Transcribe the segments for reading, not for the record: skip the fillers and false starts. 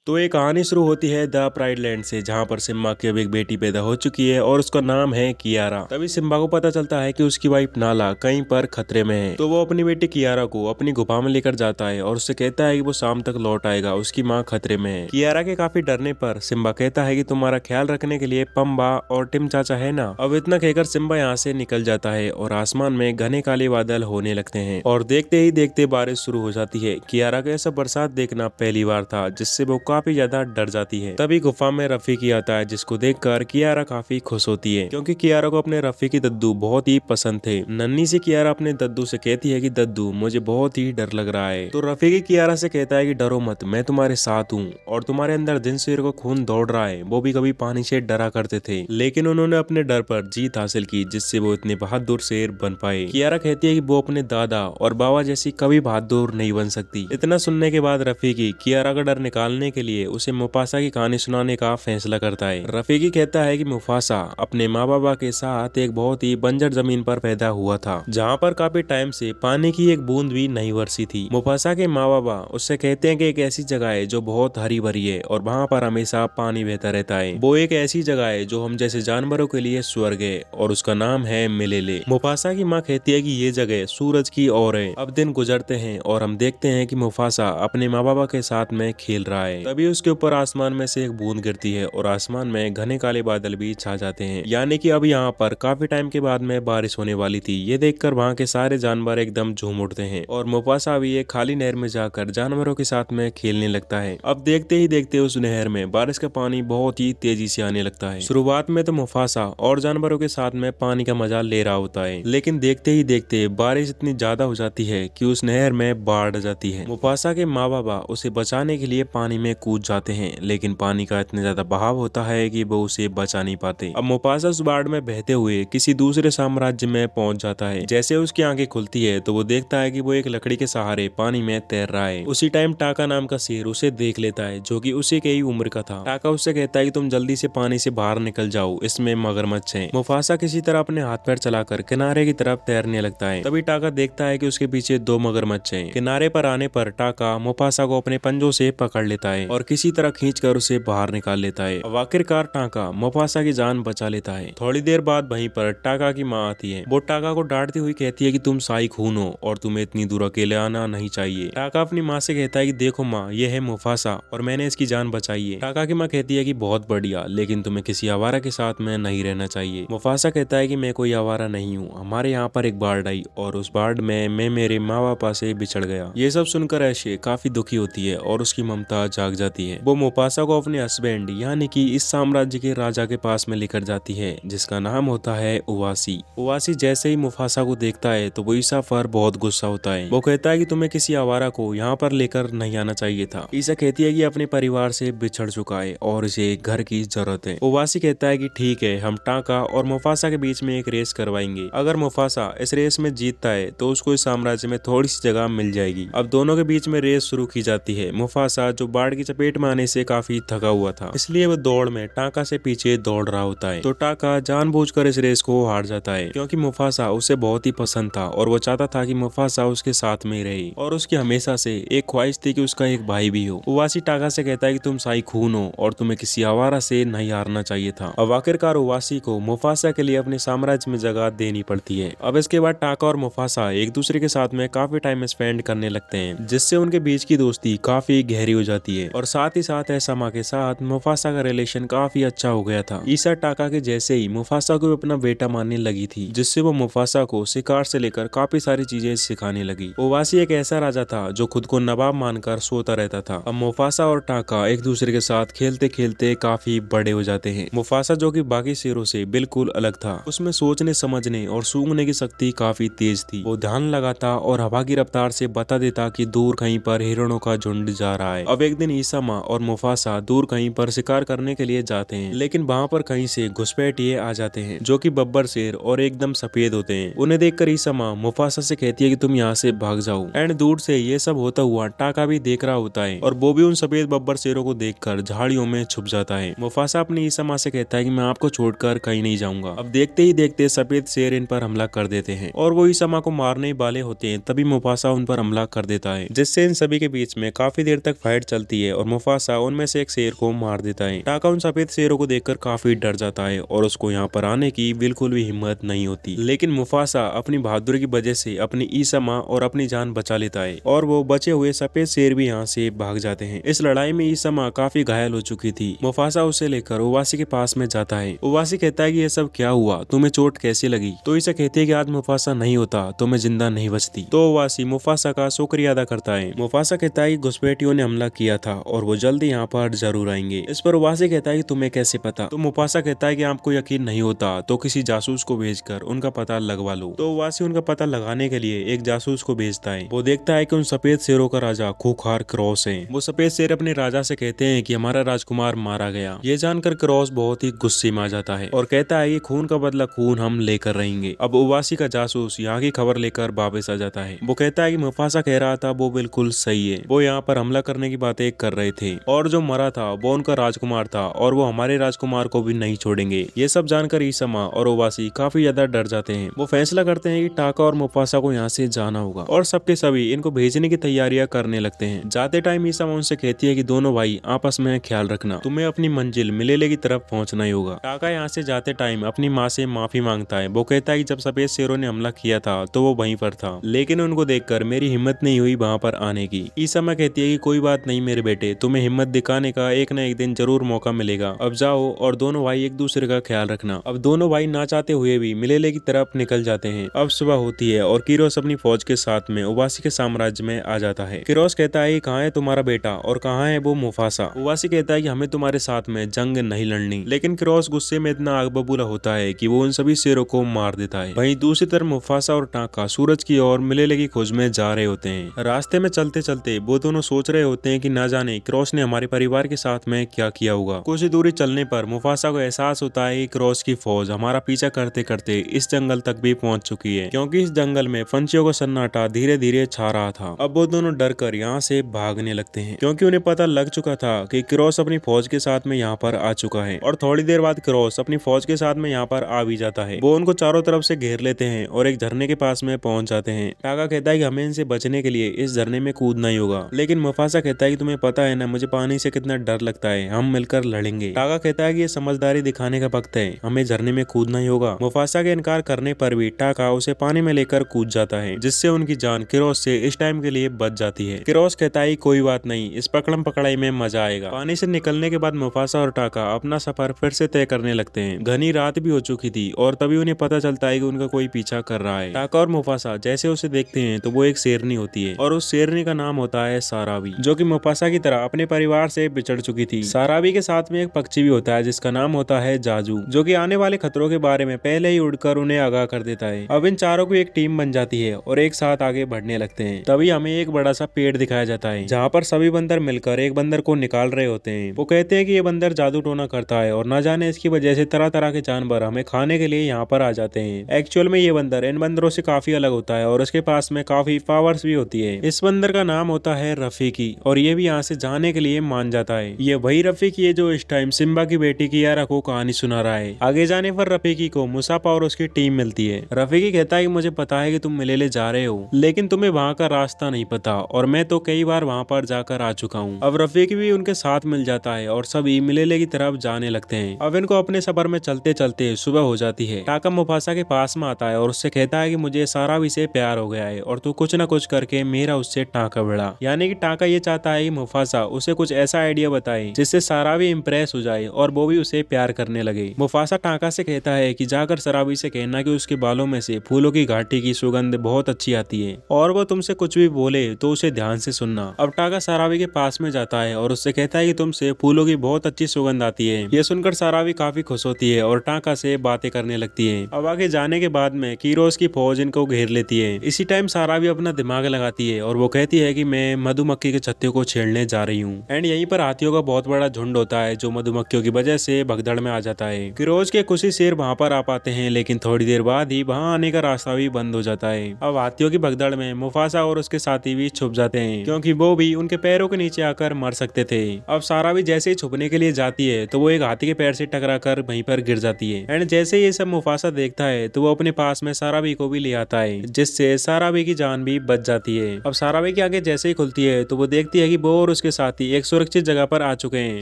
तो ये कहानी शुरू होती है द प्राइड लैंड से, जहाँ पर सिम्बा की अब एक बेटी पैदा हो चुकी है और उसका नाम है कियारा। तभी सिम्बा को पता चलता है कि उसकी वाइफ नाला कहीं पर खतरे में है। तो वो अपनी बेटी कियारा को अपनी गुफा में लेकर जाता है और उससे कहता है कि वो शाम तक लौट आएगा, उसकी माँ खतरे में है। कियारा के काफी डरने पर सिम्बा कहता है कि तुम्हारा ख्याल रखने के लिए पम्बा और टिम चाचा है ना। अब इतना कहकर सिम्बा यहाँ से निकल जाता है और आसमान में घने काले बादल होने लगते हैं और देखते ही देखते बारिश शुरू हो जाती है। कियारा का ऐसा बरसात देखना पहली बार था, जिससे वो काफी ज्यादा डर जाती है। तभी गुफा में रफीकी आता है, जिसको देखकर कियारा काफी खुश होती है, क्योंकि कियारा को अपने रफीकी दद्दू बहुत ही पसंद थे। नन्ही से कियारा अपने दद्दू से कहती है कि दद्दू मुझे बहुत ही डर लग रहा है। तो रफीकी कियारा से कहता है कि डरो मत, मैं तुम्हारे साथ हूँ और तुम्हारे अंदर जिन शेर को खून दौड़ रहा है वो भी कभी पानी से डरा करते थे, लेकिन उन्होंने अपने डर पर जीत हासिल की, जिससे वो इतने बहादुर शेर बन पाए। कियारा कहती है कि वो अपने दादा और बाबा जैसी कभी बहादुर नहीं बन सकती। इतना सुनने के बाद रफीकी कियारा का डर निकालने के लिए उसे मुफासा की कहानी सुनाने का फैसला करता है। रफीकी कहता है कि मुफासा अपने माँ बाबा के साथ एक बहुत ही बंजर जमीन पर पैदा हुआ था, जहाँ पर काफी टाइम से पानी की एक बूंद भी नहीं बरसी थी। मुफासा के माँ बाबा उससे कहते हैं कि एक ऐसी जगह है जो बहुत हरी भरी है और वहाँ पर हमेशा पानी बहता रहता है। वो एक ऐसी जगह है जो हम जैसे जानवरों के लिए स्वर्ग है और उसका नाम है मिलेले। मुफासा की माँ कहती है कि ये जगह सूरज की ओर है। अब दिन गुजरते हैं और हम देखते हैं कि मुफासा अपने माँ बाबा के साथ में खेल रहा है। तभी उसके ऊपर आसमान में से एक बूंद गिरती है और आसमान में घने काले बादल भी छा जाते हैं, यानी कि अब यहाँ पर काफी टाइम के बाद में बारिश होने वाली थी। ये देखकर वहाँ के सारे जानवर एकदम झूम उठते हैं और मुफासा भी एक खाली नहर में जाकर जानवरों के साथ में खेलने लगता है। अब देखते ही देखते उस नहर में बारिश का पानी बहुत ही तेजी से आने लगता है। शुरुआत में तो मुफासा और जानवरों के साथ में पानी का मजा ले रहा होता है, लेकिन देखते ही देखते बारिश इतनी ज्यादा हो जाती है कि उस नहर में बाढ़ आ जाती है। मुफासा के माँ बाबा उसे बचाने के लिए पानी में कूद जाते हैं, लेकिन पानी का इतना ज्यादा बहाव होता है कि वो उसे बचा नहीं पाते। अब मुफासा उस बाढ़ में बहते हुए किसी दूसरे साम्राज्य में पहुंच जाता है। जैसे उसकी आंखें खुलती है तो वो देखता है कि वो एक लकड़ी के सहारे पानी में तैर रहा है। उसी टाइम टाका नाम का शेर उसे देख लेता है, जो कि उसी के ही उम्र का था। टाका उससे कहता है कि तुम जल्दी से पानी से बाहर निकल जाओ, इसमें मगरमच्छ है। मुफासा किसी तरह अपने हाथ पैर चलाकर किनारे की तरफ तैरने लगता है। तभी टाका देखता है कि उसके पीछे दो मगरमच्छ हैं। किनारे पर आने पर टाका मुफासा को अपने पंजों से पकड़ लेता है और किसी तरह खींचकर उसे बाहर निकाल लेता है। अब आखिरकार टाका मुफासा की जान बचा लेता है। थोड़ी देर बाद वहीं पर टाका की माँ आती है। वो टाका को डांटती हुई कहती है कि तुम शाही खून हो और तुम्हें इतनी दूर अकेले आना नहीं चाहिए। टाका अपनी माँ से कहता है कि देखो माँ, ये है मुफासा और मैंने इसकी जान बचाई है। टाका की माँ कहती है कि बहुत बढ़िया, लेकिन तुम्हें किसी आवारा के साथ में नहीं रहना चाहिए। मुफासा कहता है कि मैं कोई आवारा नहीं हूँ, हमारे यहाँ पर एक बाढ़ आई और उस बाढ़ में मैं मेरे माँ बापा से बिछड़ गया। ये सब सुनकर ऐशे काफी दुखी होती है और उसकी ममता जाग जाती है। वो मुफासा को अपने हस्बैंड यानी कि इस साम्राज्य के राजा के पास में लेकर जाती है, जिसका नाम होता है उवासी। उवासी जैसे ही मुफासा को देखता है तो वो ईसा पर बहुत गुस्सा होता है। वो कहता है कि तुम्हें किसी आवारा को यहाँ पर लेकर नहीं आना चाहिए था। ईसा कहती है कि अपने परिवार से बिछड़ चुका है और इसे एक घर की जरूरत है। उवासी कहता है कि ठीक है, हम टाका और मुफासा के बीच में एक रेस करवाएंगे। अगर मुफासा इस रेस में जीतता है तो उसको इस साम्राज्य में थोड़ी सी जगह मिल जाएगी। अब दोनों के बीच में रेस शुरू की जाती है। मुफासा जो बाढ़ की चपेट में आने से काफी थका हुआ था, इसलिए वो दौड़ में टाका से पीछे दौड़ रहा होता है। तो टाका जानबूझकर इस रेस को हार जाता है, क्योंकि मुफासा उसे बहुत ही पसंद था और वो चाहता था कि मुफासा उसके साथ में ही रहे और उसकी हमेशा से एक ख्वाहिश थी कि उसका एक भाई भी हो। उवासी टाका से कहता है कि तुम शाही खून हो और तुम्हें किसी आवारा से नहीं हारना चाहिए था। अब आखिरकार उवासी को मुफासा के लिए अपने साम्राज्य में जगह देनी पड़ती है। अब इसके बाद टाका और मुफासा एक दूसरे के साथ में काफी टाइम स्पेंड करने लगते हैं, जिससे उनके बीच की दोस्ती काफी गहरी हो जाती है और साथ ही साथ ऐसा माँ के साथ मुफासा का रिलेशन काफी अच्छा हो गया था। ईसा टाका के जैसे ही मुफासा को अपना बेटा मानने लगी थी, जिससे वो मुफासा को शिकार से लेकर काफी सारी चीजें सिखाने लगी। उवासी एक ऐसा राजा था जो खुद को नवाब मानकर सोता रहता था। अब मुफासा और टाका एक दूसरे के साथ खेलते खेलते काफी बड़े हो जाते हैं। मुफासा जो कि बाकी शेरों से बिल्कुल अलग था, उसमें सोचने समझने और सूंघने की शक्ति काफी तेज थी। वो ध्यान लगाता और हवा की रफ्तार से बता देता कि दूर कहीं पर हिरणों का झुंड जा रहा है। अब एक दिन ईसा माँ और मुफासा दूर कहीं पर शिकार करने के लिए जाते हैं, लेकिन वहाँ पर कहीं से घुसपैठिए आ जाते हैं जो कि बब्बर शेर और एकदम सफेद होते हैं। उन्हें देखकर ईसा माँ मुफासा से कहती है कि तुम यहाँ से भाग जाओ। एंड दूर से ये सब होता हुआ टाका भी देख रहा होता है और वो भी उन सफेद बब्बर शेरों को देखकर झाड़ियों में छुप जाता है। मुफासा अपनी ईसा माँ से कहता है कि मैं आपको छोड़कर कहीं नहीं जाऊंगा। अब देखते ही देखते सफेद शेर इन पर हमला कर देते हैं और वो ईसा माँ को मारने वाले होते हैं। तभी मुफासा उन पर हमला कर देता है, जिससे इन सभी के बीच में काफी देर तक फाइट चलती है और मुफासा उनमें से एक शेर को मार देता है। टाका उन सफेद शेरों को देखकर काफी डर जाता है और उसको यहाँ पर आने की बिल्कुल भी हिम्मत नहीं होती, लेकिन मुफासा अपनी बहादुरी की वजह से अपनी ईसा माँ और अपनी जान बचा लेता है और वो बचे हुए सफेद शेर भी यहाँ से भाग जाते हैं। इस लड़ाई में ईसा माँ काफी घायल हो चुकी थी। मुफासा उसे लेकर उवासी के पास में जाता है। उवासी कहता है कि ये सब क्या हुआ, तुम्हें चोट कैसी लगी? तो ईसा कहती है कि आज मुफासा नहीं होता तो मैं जिंदा नहीं बचती। तो उवासी मुफासा का शुक्रिया अदा करता है। मुफासा कहता है कि घुसपैठियों ने हमला किया था और वो जल्दी यहाँ पर जरूर आएंगे। इस पर उवासी कहता है कि तुम्हें कैसे पता? तो मुफासा कहता है कि आपको यकीन नहीं होता तो किसी जासूस को भेजकर उनका पता लगवा लो। तो उवासी उनका पता लगाने के लिए एक जासूस को भेजता है। वो देखता है कि उन सफेद शेरों का राजा खूंखार क्रॉस है। वो सफेद शेर अपने राजा से कहते हैं कि हमारा राजकुमार मारा गया। ये जानकर क्रॉस बहुत ही गुस्से में आ जाता है और कहता है कि खून का बदला खून हम लेकर रहेंगे। अब उवासी का जासूस यहाँ की खबर लेकर वापस आ जाता है। वो कहता है कि मुफासा कह रहा था वो बिल्कुल सही है, वो यहाँ पर हमला करने की बातें कर रहे थे और जो मरा था वो उनका राजकुमार था और वो हमारे राजकुमार को भी नहीं छोड़ेंगे। ये सब जानकर ईसा माँ और उवासी काफी ज्यादा डर जाते हैं। वो फैसला करते हैं कि टाका और मुफासा को यहाँ से जाना होगा और सबके सभी इनको भेजने की तैयारियां करने लगते हैं। जाते टाइम ईसा माँ उनसे कहती है कि दोनों भाई आपस में ख्याल रखना, तुम्हें अपनी मंजिल मिलेले की तरफ पहुंचना ही होगा। टाका यहाँ से जाते टाइम अपनी माँ से माफी मांगता है। वो कहता है कि जब सफेद शेरों ने हमला किया था तो वो वहीं पर था, लेकिन उनको देखकर मेरी हिम्मत नहीं हुई वहाँ पर आने की। ईसा माँ कहती है कि कोई बात नहीं मेरे बेटे, तुम्हें हिम्मत दिखाने का एक न एक दिन जरूर मौका मिलेगा। अब जाओ और दोनों भाई एक दूसरे का ख्याल रखना। अब दोनों भाई ना चाहते हुए भी मिलेले की तरफ निकल जाते हैं। अब सुबह होती है और किरोस अपनी फौज के साथ में उवासी के साम्राज्य में आ जाता है। किरोस कहता है कहाँ है तुम्हारा बेटा और कहाँ है वो मुफासा? उवासी कहता है कि हमें तुम्हारे साथ में जंग नहीं लड़नी, लेकिन किरोस गुस्से में इतना आग बबूला होता है कि वो उन सभी शेरों को मार देता है। वहीं दूसरी तरफ मुफासा और टाका सूरज की ओर मिलेले की खोज में जा रहे होते हैं। रास्ते में चलते चलते वो दोनों सोच रहे होते हैं कि ना जाने किरोस ने हमारे परिवार के साथ में क्या किया होगा। कुछ ही दूरी चलने पर मुफासा को एहसास होता है कि किरोस की फौज हमारा पीछा करते करते इस जंगल तक भी पहुंच चुकी है, क्योंकि इस जंगल में पंछियों का सन्नाटा धीरे धीरे छा रहा था। अब वो दोनों डर कर यहाँ से भागने लगते हैं, क्योंकि उन्हें पता लग चुका था कि किरोस अपनी फौज के साथ में यहाँ पर आ चुका है। और थोड़ी देर बाद किरोस अपनी फौज के साथ में यहाँ पर आ भी जाता है। वो उनको चारों तरफ से घेर लेते हैं और एक झरने के पास में पहुंच जाते हैं। टाका कहता है कि हमें इनसे बचने के लिए इस झरने में कूदना ही होगा, लेकिन मुफासा कहता है कि तुम्हें पता है ना मुझे पानी से कितना डर लगता है, हम मिलकर लड़ेंगे। टाका कहता है कि ये समझदारी दिखाने का वक्त है, हमें झरने में कूदना ही होगा। मुफासा के इनकार करने पर भी टाका उसे पानी में लेकर कूद जाता है, जिससे उनकी जान किरोस से इस टाइम के लिए बच जाती है। किरोस कहता है कोई बात नहीं, इस पकड़म पकड़ाई में मजा आएगा। पानी से निकलने के बाद मुफासा और टाका अपना सफर फिर से तय करने लगते हैं। घनी रात भी हो चुकी थी और तभी उन्हें पता चलता है कि उनका कोई पीछा कर रहा है। टाका और मुफासा जैसे उसे देखते हैं तो वो एक शेरनी होती है और उस शेरनी का नाम होता है साराबी, जो कि मुफासा की तरह अपने परिवार से बिछड़ चुकी थी। साराबी के साथ में एक पक्षी भी होता है जिसका नाम होता है जाजू, जो कि आने वाले खतरों के बारे में पहले ही उड़कर उन्हें आगाह कर देता है। अब इन चारों की एक टीम बन जाती है और एक साथ आगे बढ़ने लगते हैं। तभी हमें एक बड़ा सा पेड़ दिखाया जाता है, जहाँ पर सभी बंदर मिलकर एक बंदर को निकाल रहे होते हैं। वो कहते हैं कि ये बंदर जादू टोना करता है और न जाने इसकी वजह से तरह तरह के जानवर हमें खाने के लिए यहाँ पर आ जाते हैं। एक्चुअल में ये बंदर इन बंदरों से काफी अलग होता है और उसके पास में काफी पावर्स भी होती है। इस बंदर का नाम होता है रफीकी और ये भी यहाँ से जाने के लिए मान जाता है। ये वही रफीकी है जो इस टाइम सिम्बा की बेटी कियारा को कहानी सुना रहा है। आगे जाने पर रफीकी को मुसाफा और उसकी टीम मिलती है। रफीकी कहता है कि मुझे पता है कि तुम मिलेले जा रहे हो, लेकिन तुम्हें वहाँ का रास्ता नहीं पता और मैं तो कई बार वहाँ पर जाकर आ चुका हूँ। अब रफीकी भी उनके साथ मिल जाता है और सभी मिलेले की तरफ जाने लगते हैं। अब इनको अपने सफर में चलते चलते सुबह हो जाती है। टाका मुफासा के पास में आता है और उससे कहता है कि मुझे साराबी से प्यार हो गया है और तू कुछ न कुछ करके मेरा उससे टाका भिड़ा। यानी कि टाका ये चाहता है कि मुफासा उसे कुछ ऐसा आइडिया बताए जिससे साराबी इंप्रेस हो जाए और वो भी उसे प्यार करने लगे। मुफासा टाका से कहता है कि जाकर साराबी से कहना कि उसके बालों में से फूलों की घाटी की सुगंध बहुत अच्छी आती है और वो तुमसे कुछ भी बोले तो उसे ध्यान से सुनना। अब टाका साराबी के पास में जाता है और उससे कहता है कि तुमसे फूलों की बहुत अच्छी सुगंध आती है। ये सुनकर साराबी काफी खुश होती है और टाका से बातें करने लगती है। अब आगे जाने के बाद में किरोस की फौज इनको घेर लेती है। इसी टाइम साराबी अपना दिमाग लगाती है और वो कहती है कि मैं मधुमक्खी के छत्ते को छेड़ने जा रही हूँ। एंड यहीं पर हाथियों का बहुत बड़ा झुंड होता है जो मधुमक्खियों की वजह से भगदड़ में आ जाता है। किरोस के कुछ ही शेर वहाँ पर आ पाते हैं, लेकिन थोड़ी देर बाद ही वहाँ आने का रास्ता भी बंद हो जाता है। अब हाथियों की भगदड़ में मुफासा और उसके साथी भी छुप जाते हैं, क्योंकि वो भी उनके पैरों के नीचे आकर मर सकते थे। अब साराबी जैसे ही छुपने के लिए जाती है तो वो एक हाथी के पैर से टकरा कर वहीं पर गिर जाती है। एंड जैसे ये सब मुफासा देखता है तो वो अपने पास में साराबी को भी ले आता है, जिससे साराबी की जान भी बच जाती है। अब साराबी की आंखें जैसे ही खुलती है तो वो देखती है कि वो और उसके उसके साथी एक सुरक्षित जगह पर आ चुके हैं।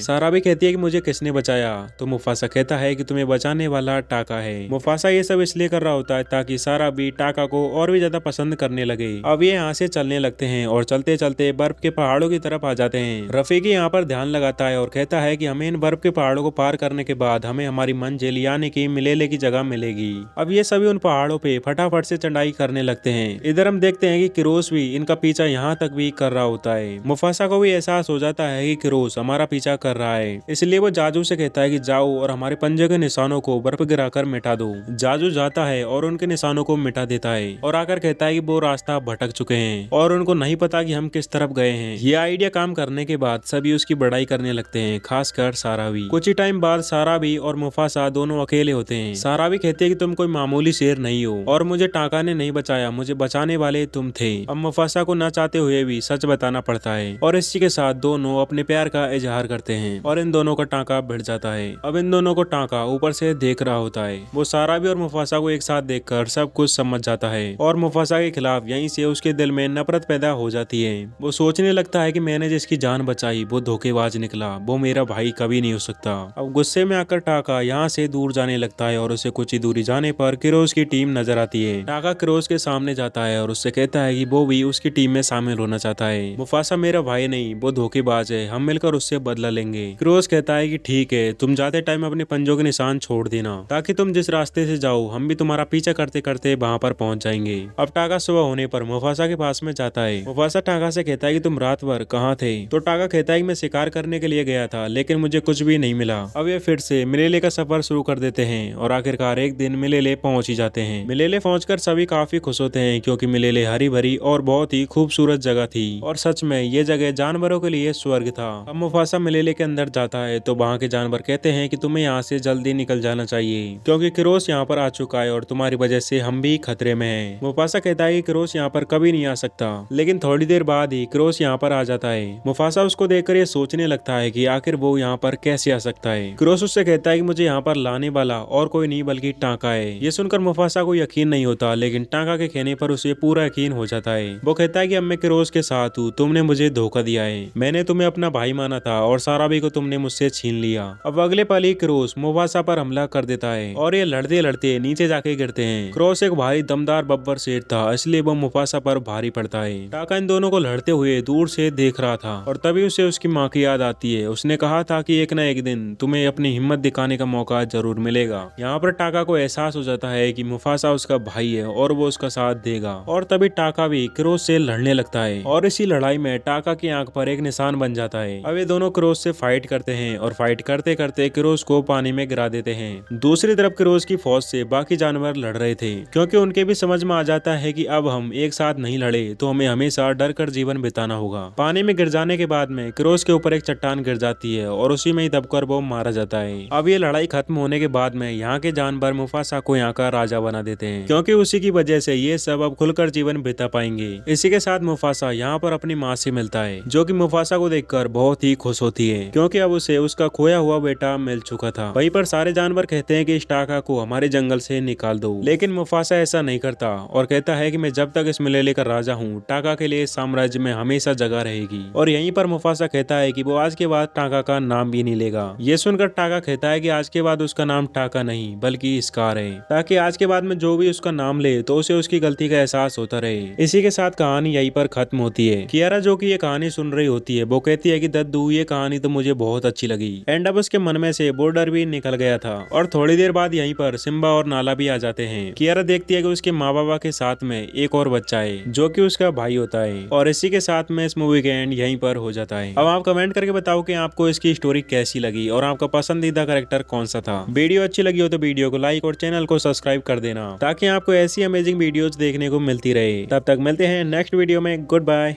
सारा भी कहती है कि मुझे किसने बचाया, तो मुफासा कहता है कि तुम्हें बचाने वाला टाका है। मुफासा ये सब इसलिए कर रहा होता है ताकि सारा भी टाका को और भी ज्यादा पसंद करने लगे। अब ये यहाँ से चलने लगते हैं और चलते चलते बर्फ के पहाड़ों की तरफ आ जाते हैं। रफीकी यहाँ पर ध्यान लगाता है और कहता है कि हमें इन बर्फ के पहाड़ों को पार करने के बाद हमें हमारी मंजिल यानी कि मिलेले की जगह मिलेगी। अब ये सभी उन पहाड़ों पे फटाफट से चढ़ाई करने लगते हैं। इधर हम देखते हैं कि किरोस भी इनका पीछा यहाँ तक भी कर रहा होता है। मुफासा को भी एहसास हो जाता है कि किरोस हमारा पीछा कर रहा है, इसलिए वो जाजू से कहता है कि जाओ और हमारे पंजे के निशानों को बर्फ गिराकर मिटा दो। जाजू जाता है और उनके निशानों को मिटा देता है और आकर कहता है कि वो रास्ता भटक चुके हैं और उनको नहीं पता कि हम किस तरफ गए हैं। ये आइडिया काम करने के बाद सभी उसकी बड़ाई करने लगते हैं, खासकर सारा भी। कुछ ही टाइम बाद सारा भी और मुफासा दोनों अकेले होते हैं। सारा भी कहती है कि तुम कोई मामूली शेर नहीं हो और मुझे टाका ने नहीं बचाया, मुझे बचाने वाले तुम थे। अब मुफासा को न चाहते हुए भी सच बताना पड़ता है और इसी के साथ दोनों अपने प्यार का इजहार करते हैं और इन दोनों का टाका भिड़ जाता है। अब इन दोनों को टाका ऊपर से देख रहा होता है। वो सारा भी और मुफासा को एक साथ देखकर सब कुछ समझ जाता है और मुफासा के खिलाफ यहीं से उसके दिल में नफरत पैदा हो जाती है। वो सोचने लगता है कि मैंने जिसकी जान बचाई वो धोखेबाज निकला, वो मेरा भाई कभी नहीं हो सकता। अब गुस्से में आकर टाका यहाँ से दूर जाने लगता है और उसे कुछ ही दूरी जाने पर किरोस की टीम नजर आती है। टाका किरोस के सामने जाता है और उससे कहता है कि वो भी उसकी टीम में शामिल होना चाहता है। मुफासा मेरा भाई नहीं, वो धोखेबाज है, हम मिलकर उससे बदला लेंगे। किरोस कहता है कि ठीक है, तुम जाते टाइम अपने पंजों के निशान छोड़ देना ताकि तुम जिस रास्ते से जाओ हम भी तुम्हारा पीछा करते करते वहाँ पर पहुँच जाएंगे। अब टाका सुबह होने पर मुफासा के पास में जाता है। मुफासा टाका से कहता है कि तुम रात भर कहाँ थे, तो टाका कहता है कि मैं शिकार करने के लिए गया था लेकिन मुझे कुछ भी नहीं मिला। अब ये फिर से मिलेले का सफर शुरू कर देते हैं और आखिरकार एक दिन मिलेले पहुंच ही जाते हैं। मिलेले पहुंचकर सभी काफी खुश होते हैं क्योंकि मिलेले हरी भरी और बहुत ही खूबसूरत जगह थी और सच में ये जगह जानवरों के लिए स्वर्ग था। अब मुफासा मिलेले के अंदर जाता है तो वहाँ के जानवर कहते हैं कि तुम्हें यहाँ से जल्दी निकल जाना चाहिए क्योंकि किरोस यहाँ पर आ चुका है और तुम्हारी वजह से हम भी खतरे में हैं। मुफासा कहता है कि किरोस यहाँ पर कभी नहीं आ सकता, लेकिन थोड़ी देर बाद ही किरोस यहाँ पर आ जाता है। मुफासा उसको देखकर ये सोचने लगता है कि आखिर वो यहाँ पर कैसे आ सकता है। किरोस उससे कहता है कि मुझे यहाँ पर लाने वाला और कोई नहीं बल्कि टाका है। ये सुनकर मुफासा को यकीन नहीं होता, लेकिन टाका के कहने पर उसे पूरा यकीन हो जाता है। वो कहता है कि अब मैं किरोस के साथ हूँ, तुमने मुझे धोखा दिया है, मैंने तुम्हें अपना भाई माना था और सारा भी को तुमने मुझसे छीन लिया। अब अगले पल ही किरोस मुफासा पर हमला कर देता है और ये लड़ते लड़ते नीचे जाके गिरते हैं। किरोस एक भारी दमदार बब्बर शेर था, इसलिए वो मुफासा पर भारी पड़ता है। टाका इन दोनों को लड़ते हुए दूर से देख रहा था और तभी उसे उसकी माँ की याद आती है। उसने कहा था कि एक न एक दिन तुम्हें अपनी हिम्मत दिखाने का मौका जरूर मिलेगा। यहाँ पर टाका को एहसास हो जाता है कि मुफासा उसका भाई है और वो उसका साथ देगा और तभी टाका भी किरोस से लड़ने लगता है और इसी लड़ाई में टाका की आंख पर एक निशान बन जाता है। अब ये दोनों किरोस से फाइट करते हैं और फाइट करते करते किरोस को पानी में गिरा देते हैं। दूसरी तरफ किरोस की फौज से बाकी जानवर लड़ रहे थे क्योंकि उनके भी समझ में आ जाता है कि अब हम एक साथ नहीं लड़े तो हमें हमेशा डर कर जीवन बिताना होगा। पानी में गिर जाने के बाद में किरोस के ऊपर एक चट्टान गिर जाती है और उसी में ही दबकर वो मारा जाता है। अब ये लड़ाई खत्म होने के बाद में यहाँ के जानवर मुफासा को यहाँ का राजा बना देते हैं क्योंकि उसी की वजह से ये सब अब खुलकर जीवन बिता पाएंगे। इसी के साथ मुफासा यहाँ पर अपनी माँ से मिलता है जो कि मुफासा को देखकर बहुत ही खुश होती है क्योंकि अब उसे उसका खोया हुआ बेटा मिल चुका था। वहीं पर सारे जानवर कहते हैं कि इस टाका को हमारे जंगल से निकाल दो, लेकिन मुफासा ऐसा नहीं करता और कहता है कि मैं जब तक इस मिलेले का राजा हूँ टाका के लिए साम्राज्य में हमेशा जगह रहेगी। और यहीं पर मुफासा कहता है कि वो आज के बाद टाका का नाम भी नहीं लेगा। ये सुनकर टाका कहता है कि आज के बाद उसका नाम टाका नहीं बल्कि स्कार है, ताकि आज के बाद में जो भी उसका नाम ले तो उसे उसकी गलती का एहसास होता रहे। इसी के साथ कहानी यहीं पर खत्म होती है। कियारा जो कि ये कहानी सुन रही होती है वो कहती है कि दद्दू ये कहानी तो मुझे बहुत अच्छी लगी एंड अब उसके मन में से वो डर भी निकल गया था। और थोड़ी देर बाद यहीं पर सिम्बा और नाला भी आ जाते हैं। कियारा देखती है कि उसके माँ बाबा के साथ में एक और बच्चा है जो कि उसका भाई होता है और इसी के साथ में इस मूवी का एंड यहीं पर हो जाता है। अब आप कमेंट करके बताओ कि आपको इसकी स्टोरी कैसी लगी और आपका पसंदीदा कैरेक्टर कौन सा था। वीडियो अच्छी लगी हो तो वीडियो को लाइक और चैनल को सब्सक्राइब कर देना ताकि आपको ऐसी अमेजिंग वीडियोस देखने को मिलती रहे। तब तक मिलते हैं नेक्स्ट वीडियो में। Good bye.